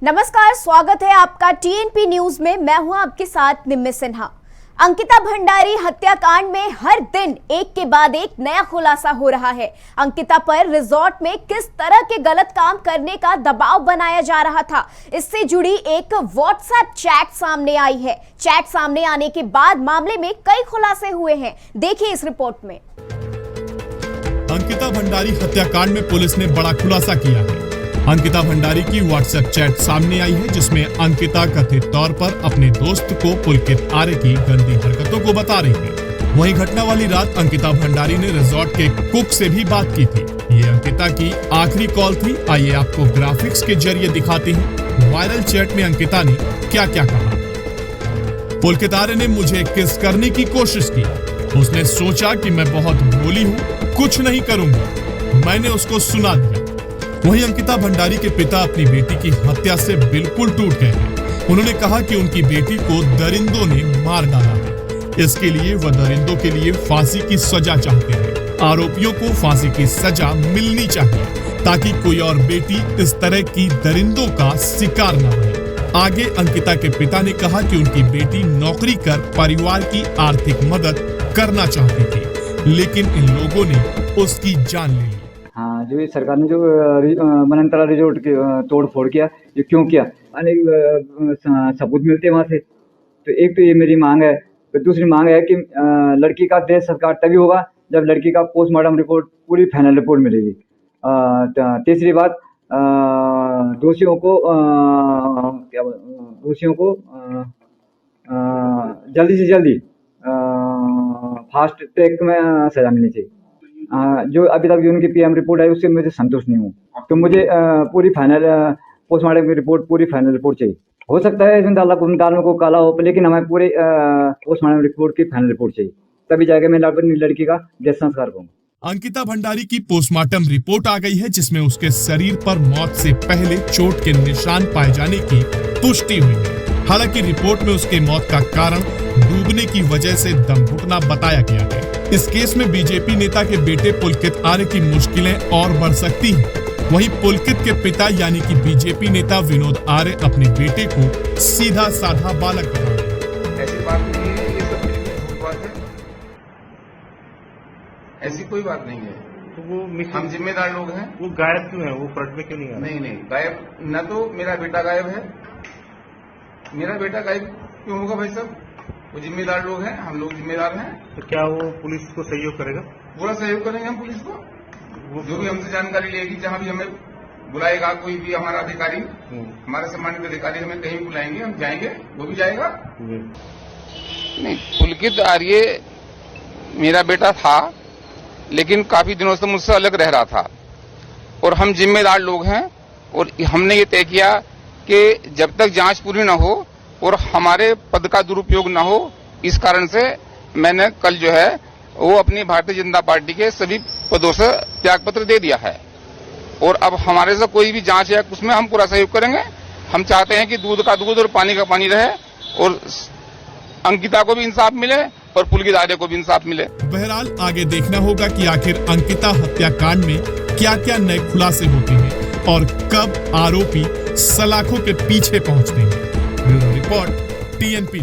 नमस्कार, स्वागत है आपका टीएनपी न्यूज में। मैं हूं आपके साथ निम्मी सिन्हा। अंकिता भंडारी हत्याकांड में हर दिन एक के बाद एक नया खुलासा हो रहा है। अंकिता पर रिजॉर्ट में किस तरह के गलत काम करने का दबाव बनाया जा रहा था, इससे जुड़ी एक व्हाट्सएप चैट सामने आई है। चैट सामने आने के बाद मामले में कई खुलासे हुए हैं। देखिए इस रिपोर्ट में। अंकिता भंडारी हत्याकांड में पुलिस ने बड़ा खुलासा किया है। अंकिता भंडारी की व्हाट्सएप चैट सामने आई है, जिसमें अंकिता कथित तौर पर अपने दोस्त को पुलकित आर्य की गंदी हरकतों को बता रही है। वहीं घटना वाली रात अंकिता भंडारी ने रिजॉर्ट के कुक से भी बात की थी। ये अंकिता की आखिरी कॉल थी। आइए आपको ग्राफिक्स के जरिए दिखाते हैं वायरल चैट में अंकिता ने क्या क्या कहा। पुलकित आर्य ने मुझे किस करने की कोशिश की। उसने सोचा कि मैं बहुत भोली हूँ, कुछ नहीं करूंगी। मैंने उसको सुना दिया। वहीं अंकिता भंडारी के पिता अपनी बेटी की हत्या से बिल्कुल टूट गए हैं। उन्होंने कहा कि उनकी बेटी को दरिंदों ने मार डाला है। इसके लिए वह दरिंदों के लिए फांसी की सजा चाहते हैं। आरोपियों को फांसी की सजा मिलनी चाहिए ताकि कोई और बेटी इस तरह की दरिंदों का शिकार न बने। आगे अंकिता के पिता ने कहा कि उनकी बेटी नौकरी कर परिवार की आर्थिक मदद करना चाहती थी, लेकिन इन लोगों ने उसकी जान ले ली। हाँ, जो ये सरकार ने जो मनंतरा रिजोर्ट के तोड़ फोड़ किया, ये क्यों किया? अनेक सबूत मिलते हैं वहाँ से। तो एक तो ये मेरी मांग है। तो दूसरी मांग है कि लड़की का देह संस्कार तभी होगा जब लड़की का पोस्टमार्टम रिपोर्ट पूरी फाइनल रिपोर्ट मिलेगी। तीसरी बात, दोषियों को जल्दी से जल्दी फास्ट ट्रैक में सजा मिलनी चाहिए। जो अभी तक जो उनकी पीएम रिपोर्ट है उससे मुझे संतुष्ट नहीं हूँ। तो मुझे पूरी फाइनल पोस्टमार्टम की रिपोर्ट, पूरी फाइनल रिपोर्ट चाहिए। हो सकता है इसमें दाल में को काला हो, लेकिन हमें पूरे पोस्टमार्टम रिपोर्ट की फाइनल रिपोर्ट चाहिए, तभी जाके मैं लड़की का देह संस्कार करूँगा। अंकिता भंडारी की पोस्टमार्टम रिपोर्ट आ गई है, जिसमें उसके शरीर पर मौत से पहले चोट के निशान पाए जाने की पुष्टि हुई है। हालांकि रिपोर्ट में उसके मौत का कारण डूबने की वजह से दम घुटना बताया गया है। इस केस में बीजेपी नेता के बेटे पुलकित आर्य की मुश्किलें और बढ़ सकती हैं। वहीं पुलकित के पिता यानी कि बीजेपी नेता विनोद आर्य अपने बेटे को सीधा साधा बालक बना रहे हैं। ऐसी बात नहीं है, ये सब झूठ बात है। ऐसी कोई बात नहीं है। तो वो हम जिम्मेदार लोग हैं। वो गायब क्यों है? वो फ्रंट में क्यों नहीं आ रहा? नहीं, गायब न तो मेरा बेटा गायब है। मेरा बेटा गायब क्यों होगा भाई साहब? वो जिम्मेदार लोग हैं, हम लोग जिम्मेदार हैं। तो क्या वो पुलिस को सहयोग करेगा? पूरा सहयोग करेंगे हम पुलिस को। जो भी हमसे जानकारी लेगी, जहां भी हमें बुलाएगा कोई भी हमारा अधिकारी, हमारे सम्मानित अधिकारी हमें कहीं भी बुलाएंगे, हम जाएंगे, वो भी जाएगा। नहीं, पुलकित आर्य मेरा बेटा था, लेकिन काफी दिनों से मुझसे अलग रह रहा था और हम जिम्मेदार लोग हैं। और हमने ये तय किया कि जब तक जांच पूरी न हो और हमारे पद का दुरुपयोग न हो, इस कारण से मैंने कल जो है वो अपनी भारतीय जनता पार्टी के सभी पदों से त्यागपत्र दे दिया है। और अब हमारे से कोई भी जांच है उसमें हम पूरा सहयोग करेंगे। हम चाहते हैं कि दूध का दूध और पानी का पानी रहे और अंकिता को भी इंसाफ मिले और पुलकित आर्य को भी इंसाफ मिले। बहरहाल आगे देखना होगा कि आखिर अंकिता हत्याकांड में क्या क्या नए खुलासे होते हैं और कब आरोपी सलाखों के पीछे पहुंचते हैं। Bureau report, TNP.